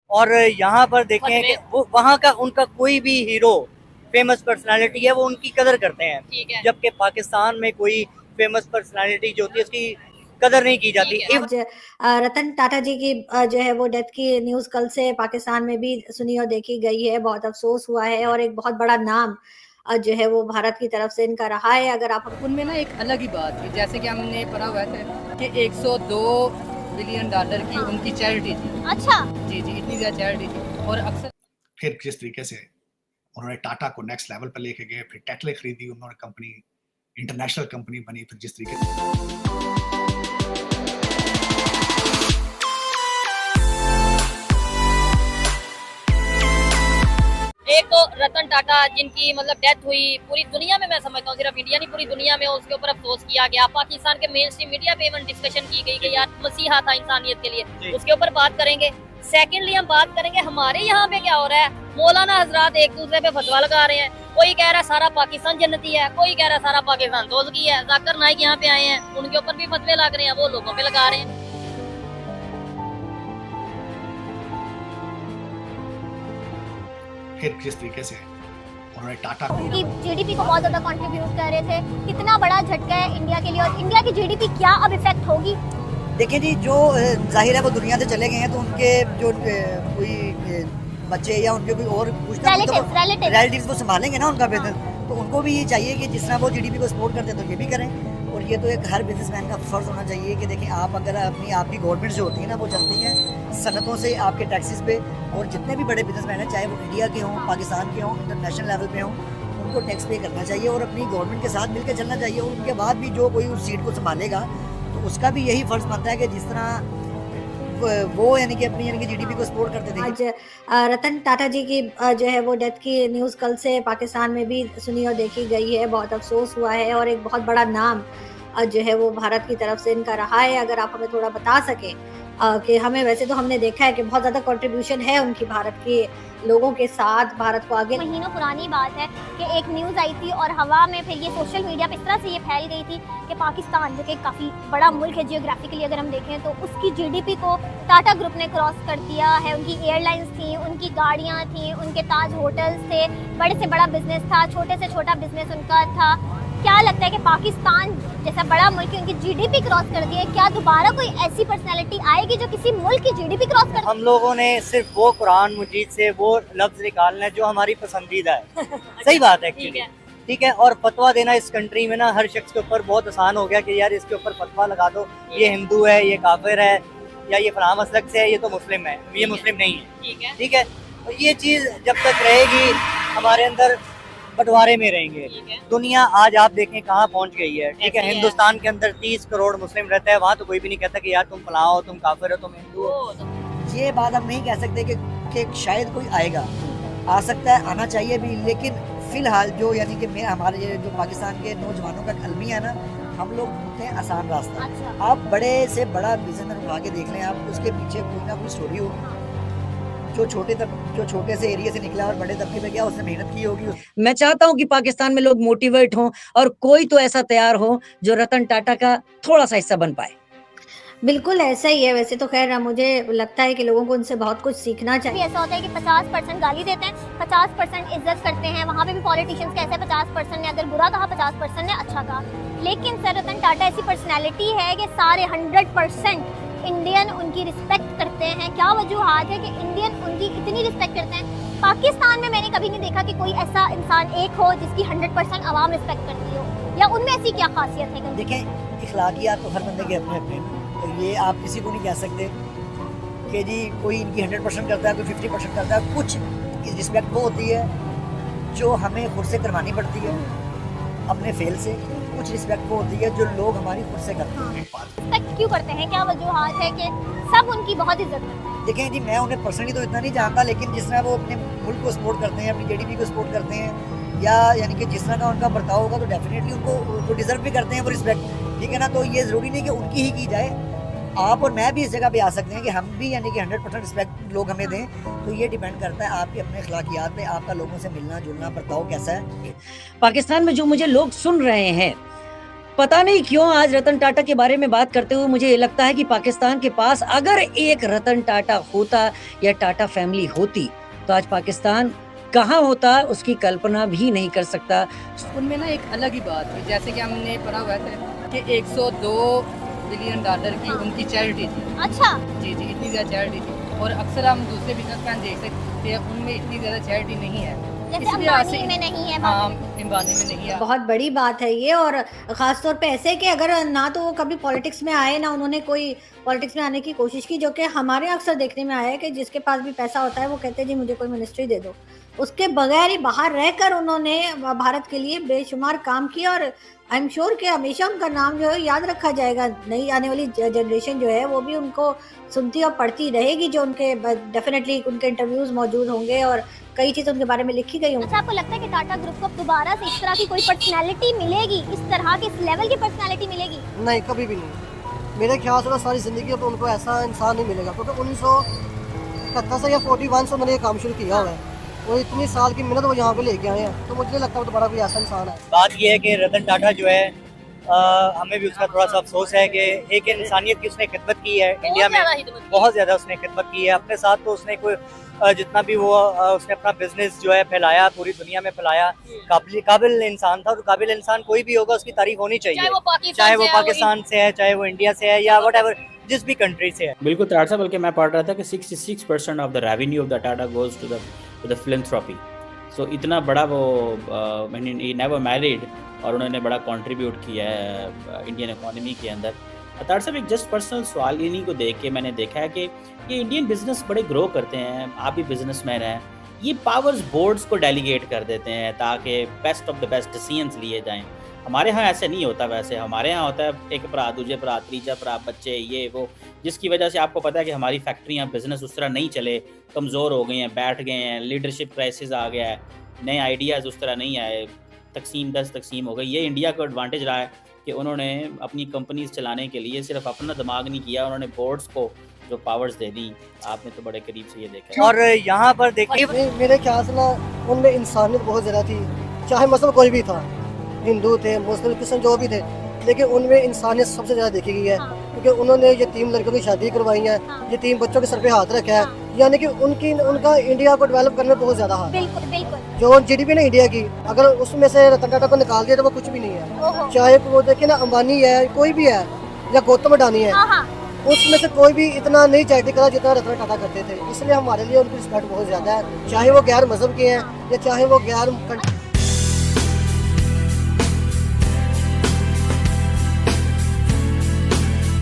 और यहाँ पर देखें कि वो वहाँ का उनका कोई भी हीरो फेमस पर्सनालिटी है वो उनकी कदर करते हैं, जबकि पाकिस्तान में कोई फेमस पर्सनालिटी जो होती है उसकी कदर नहीं की जाती। आज रतन टाटा जी की जो है वो डेथ की न्यूज़ कल से पाकिस्तान में भी सुनी और देखी गई है। बहुत अफ़सोस हुआ है और एक बहुत बड़ा नाम जो है वो भारत की तरफ से इनका रहा है। अगर आप उनमें ना एक अलग ही बात थी, जैसे कि हमने पढ़ा हुआ था कि 102 बिलियन डॉलर की उनकी चैरिटी थी। अच्छा जी जी, इतनी ज़्यादा चैरिटी थी। और अक्सर फिर किस तरीके से उन्होंने टाटा को नेक्स्ट लेवल पर लेके गए, फिर टेस्ला खरीदी उन्होंने, कंपनी इंटरनेशनल कंपनी बनी, फिर जिस तरीके से एक तो रतन टाटा जिनकी मतलब डेथ हुई, पूरी दुनिया में मैं समझता हूँ, सिर्फ इंडिया नहीं पूरी दुनिया में उसके ऊपर अफसोस किया गया। पाकिस्तान के मेन स्ट्रीम मीडिया पे इवन डिस्कशन की गई कि यार मसीहा था इंसानियत के लिए, उसके ऊपर बात करेंगे। सेकेंडली हम बात करेंगे हमारे यहाँ पे क्या हो रहा है। मौलाना हजरात एक दूसरे पे फतवा लगा रहे हैं। कोई कह रहा है सारा पाकिस्तान जन्नती है, कोई कह रहा है सारा पाकिस्तान दोज़खी है। जाकिर नाइक यहाँ पे आए हैं, उनके ऊपर भी फतवे लग रहे हैं, वो लोगों पे लगा रहे हैं। फिर किस तरीके से उन्होंने टाटा उनकी जीडीपी को बहुत ज्यादा कंट्रीब्यूट कर रहे थे। कितना बड़ा झटका है इंडिया के लिए, और इंडिया की जीडीपी क्या अब इफेक्ट होगी? देखिए जी, जो जाहिर है वो दुनिया से चले गए हैं, तो उनके जो कोई बच्चे या उनके कोई और कुछ रिलेटिव्स वो संभालेंगे ना उनका बिजनेस। तो उनको भी ये चाहिए कि जिस तरह वो जीडीपी को सपोर्ट करते हैं तो ये भी करें। और ये तो एक हर बिजनेसमैन का फर्ज होना चाहिए कि देखिए, आप अगर आपकी गवर्नमेंट जो होती है ना वो चलती है सनतों से, आपके टैक्सेस पे। और जितने भी बड़े बिजनेसमैन हैं, चाहे वो इंडिया के हों, पाकिस्तान के हों, इंटरनेशनल लेवल पे हों, उनको टैक्स पे करना चाहिए और अपनी गवर्नमेंट के साथ मिलकर चलना चाहिए। और उनके बाद भी जो कोई उस सीट को संभालेगा तो उसका भी यही फर्ज बनता है कि जिस तरह वो यानी कि अपनी जीडीपी को सपोर्ट करते थे। आज रतन टाटा जी की जो है वो डेथ की न्यूज़ कल से पाकिस्तान में भी सुनी और देखी गई है। बहुत अफ़सोस हुआ है और एक बहुत बड़ा नाम जो है वो भारत की तरफ से इनका रहा है। अगर आप हमें थोड़ा बता सकें कि हमें, वैसे तो हमने देखा है कि बहुत ज़्यादा कंट्रीब्यूशन है उनकी भारत के लोगों के साथ, भारत को आगे। महीनों पुरानी बात है कि एक न्यूज़ आई थी और हवा में फिर ये सोशल मीडिया पे इस तरह से ये फैल गई थी कि पाकिस्तान जो कि काफ़ी बड़ा मुल्क है जियोग्राफिकली अगर हम देखें, तो उसकी जीडीपी को टाटा ग्रुप ने क्रॉस कर दिया है। उनकी एयरलाइंस थी, उनकी गाड़ियाँ थी, उनके ताज होटल्स थे, बड़े से बड़ा बिजनेस था, छोटे से छोटा बिजनेस उनका था। क्या लगता है कि पाकिस्तान जैसा बड़ा मुल्क है, उनकी जीडीपी क्रॉस कर दी है, क्या दोबारा कोई ऐसी पर्सनैलिटी आएगी जो किसी मुल्क की जीडीपी क्रॉस कर? हम लोगों ने सिर्फ वो कुरान मजीद से वो लफ्ज निकालना है जो हमारी पसंदीदा है। सही बात है, ठीक है। और फतवा देना इस कंट्री में ना हर शख्स के ऊपर बहुत आसान हो गया कि यार इसके ऊपर फतवा लगा दो, ये हिंदू है, ये काफिर है, या ये फलां मसलक से है, ये तो मुस्लिम है, ये मुस्लिम नहीं है। ठीक है। तो ये चीज़ जब तक रहेगी हमारे अंदर बंटवारे में रहेंगे। दुनिया आज आप देखें कहाँ पहुँच गई है। ठीक है, हिंदुस्तान के अंदर 30 करोड़ मुस्लिम रहता है, वहाँ तो कोई भी नहीं कहता कि यार तुम फलां हो, तुम काफिर हो, तुम हिंदू हो। ये बात हम नहीं कह सकते कि शायद कोई आएगा, आ सकता है, आना चाहिए भी, लेकिन फिलहाल जो यानी कि हमारे जो पाकिस्तान के नौजवानों का अलमिया है ना, हम लोग ढूंढते हैं आसान रास्ता। आप बड़े से बड़ा बिजनेस उठा के देख लें, आप उसके पीछे कोई ना कोई स्टोरी होगी। जो छोटे से एरिया से निकला और बड़े तबके में गया, उसने मेहनत की होगी। मैं चाहता हूं कि पाकिस्तान में लोग मोटिवेट हों और कोई तो ऐसा तैयार हो जो रतन टाटा का थोड़ा सा हिस्सा बन पाए। बिल्कुल ऐसा ही है। वैसे तो खैर मुझे लगता है कि लोगों को उनसे बहुत कुछ सीखना चाहिए। ऐसा होता है कि 50% गाली देते हैं, 50% इज्जत करते हैं। वहाँ पे भी पॉलिटिशियंस कैसे 50% ने अगर बुरा कहा, 50% ने अच्छा कहा। लेकिन सर रतन टाटा ऐसी पर्सनैलिटी है कि सारे 100% इंडियन उनकी रिस्पेक्ट करते हैं। क्या वजूहात है कि इंडियन उनकी इतनी रिस्पेक्ट करते हैं? पाकिस्तान में मैंने कभी नहीं देखा कि कोई ऐसा इंसान एक हो जिसकी 100% आवाम रिस्पेक्ट करती हो, या उनमें ऐसी क्या खासियत है? देखें, इखलाकियात तो हर बंदे के अपने अपने, तो ये आप किसी को नहीं कह सकते कि जी कोई इनकी 100% करता है, कोई 50% करता है। कुछ रिस्पेक्ट वो होती है जो हमें खुद से करवानी पड़ती है अपने फेल से, कुछ रिस्पेक्ट वो होती है जो लोग हमारी खुद से करते हैं। रिस्पेक्ट क्यों करते हैं? क्या वजूहात है कि सब उनकी बहुत इज्जत करते हैं? देखें जी, मैं उन्हें पर्सनली तो इतना नहीं जानता, लेकिन जिस तरह वो अपने मुल्क को सपोर्ट करते हैं, अपनी जीडीपी को सपोर्ट करते हैं, या यानी कि जिस तरह का उनका बर्ताव होगा, तो डेफिनेटली उनको डिजर्व भी करते हैं वो रिस्पेक्ट। ठीक है ना, तो ये ज़रूरी नहीं कि उनकी ही की जाए। आप और मैं भी इस जगह पे आ सकते हैं कि हम भी यानी कि 100% रिस्पेक्ट लोग हमें दें। तो ये डिपेंड करता है आपके अपने अखलाकियात पे, आपका लोगों से मिलना जुलना बर्ताव कैसा है। पाकिस्तान में जो मुझे लोग सुन रहे हैं पता नहीं क्यों आज रतन टाटा के बारे में बात करते हुए मुझे ये लगता है कि पाकिस्तान के पास अगर एक रतन टाटा होता या टाटा फैमिली होती तो आज पाकिस्तान कहाँ होता उसकी कल्पना भी नहीं कर सकता। उनमें ना एक अलग ही बात थी, जैसे कि हमने पढ़ा हुआ था कि 102 बिलियन डॉलर की उनकी चैरिटी थी। अच्छा जी जी, इतनी ज़्यादा चैरिटी थी, और अक्सर हम दूसरे बिजनेसमैन देख सकते हैं उनमें इतनी ज़्यादा चैरिटी नहीं है, जैसे इस लिहाज से अंबानी में नहीं है। हाँ, अंबानी में नहीं है। बहुत बड़ी बात है ये, और ख़ास तौर पे ऐसे कि अगर ना तो वो कभी पॉलिटिक्स में आए, ना उन्होंने कोई पॉलिटिक्स में आने की कोशिश की, जो कि हमारे यहाँ अक्सर देखने में आया है कि जिसके पास भी पैसा होता है वो कहते हैं जी मुझे कोई मिनिस्ट्री दे दो। उसके बगैर ही बाहर रहकर उन्होंने भारत के लिए बेशुमार काम किया, और आई एम श्योर कि हमेशा उनका नाम जो है याद रखा जाएगा। नई आने वाली जनरेशन जो है वो भी उनको सुनती और पढ़ती रहेगी, जो उनके डेफिनेटली उनके इंटरव्यूज़ मौजूद होंगे और कई चीज़ उनके बारे में लिखी गई होंगी। अच्छा, आपको लगता है कि टाटा ग्रुप को अब दोबारा से इस तरह की कोई पर्सनैलिटी मिलेगी, इस तरह के इस लेवल की पर्सनैलिटी मिलेगी? नहीं, कभी भी नहीं। मेरे ख्याल से सारी ज़िंदगी अब उनको ऐसा इंसान नहीं मिलेगा, क्योंकि 1971 से या 41 से उन्होंने ये काम शुरू किया हुआ है, और इतनी साल की मेहनत वो यहाँ पे लेके आए हैं, तो मुझे नहीं लगता वो दोबारा कोई ऐसा इंसान है। बात यह है कि रतन टाटा जो है हमें भी उसका थोड़ा सा अफसोस है कि एक इंसानियत की उसने खिदमत की है इंडिया में, बहुत ज़्यादा उसने खिदमत की है। अपने साथ तो उसने कोई जितना भी वो उसने अपना बिजनेस जो है फैलाया, पूरी दुनिया में फैलाया। काबिल इंसान था, और काबिल इंसान कोई भी होगा उसकी तारीफ होनी चाहिए, चाहे वो पाकिस्तान से है, चाहे वो इंडिया से है, या वट जिस भी कंट्री से है। बिल्कुल टाटा, बल्कि मैं पढ़ रहा था कि 66% of the revenue of the Tata goes to the philanthropy. So इतना बड़ा वो ही नेवर मैरिड, और उन्होंने बड़ा कंट्रीब्यूट किया है इंडियन इकोनॉमी के अंदर। टाटा साहब, एक जस्ट पर्सनल सवाल इन्हीं को देख के मैंने देखा है कि ये इंडियन बिजनेस बड़े ग्रो करते हैं, आप भी बिजनेसमैन हैं, ये पावर्स बोर्ड्स को डेलीगेट कर देते हैं ताकि best of the best decisions लिए जाएं। हमारे यहाँ ऐसे नहीं होता, वैसे हमारे यहाँ होता है एक भरा दूजे भरा तीजा भरा बच्चे ये वो, जिसकी वजह से आपको पता है कि हमारी फैक्ट्रियाँ बिजनेस उस तरह नहीं चले, कमज़ोर हो गई हैं, बैठ गए हैं, लीडरशिप क्राइसिस आ गया है, नए आइडियाज़ उस तरह नहीं आए, तकसीम 10 तकसीम हो गई। ये इंडिया का एडवांटेज रहा है कि उन्होंने अपनी कंपनीज चलाने के लिए सिर्फ अपना दिमाग नहीं किया, उन्होंने बोर्ड्स को जो पावर्स दे दी। आपने तो बड़े करीब से ये देखा। और यहाँ पर देखिए, मेरे ख्याल से ना उनमें इंसानियत बहुत ज़्यादा थी, चाहे मसलन कोई भी था, हिंदू थे, मुस्लिम, क्रिश्चियन, जो भी थे, लेकिन उनमें इंसानियत सबसे ज़्यादा देखी गई है, क्योंकि उन्होंने यतीम लड़कियों की शादी करवाई है, यतीम बच्चों के सर पे हाथ रखा है, यानी कि उनका इंडिया को डेवलप करने में बहुत ज़्यादा हाथ है। बिल्कुल बिल्कुल। जो जीडीपी ना इंडिया की, अगर उसमें से रतन टाटा को निकाल दिया तो वो कुछ भी नहीं है। चाहे वो देखिए ना अंबानी है, कोई भी है, या गौतम अडानी है, उसमें से कोई भी इतना नहीं चैरिटी करा जितना रतन टाटा करते थे। इसलिए हमारे लिए उनकी रिस्पेक्ट बहुत ज़्यादा है, चाहे वो गैर मजहब के हैं या चाहे वो गैर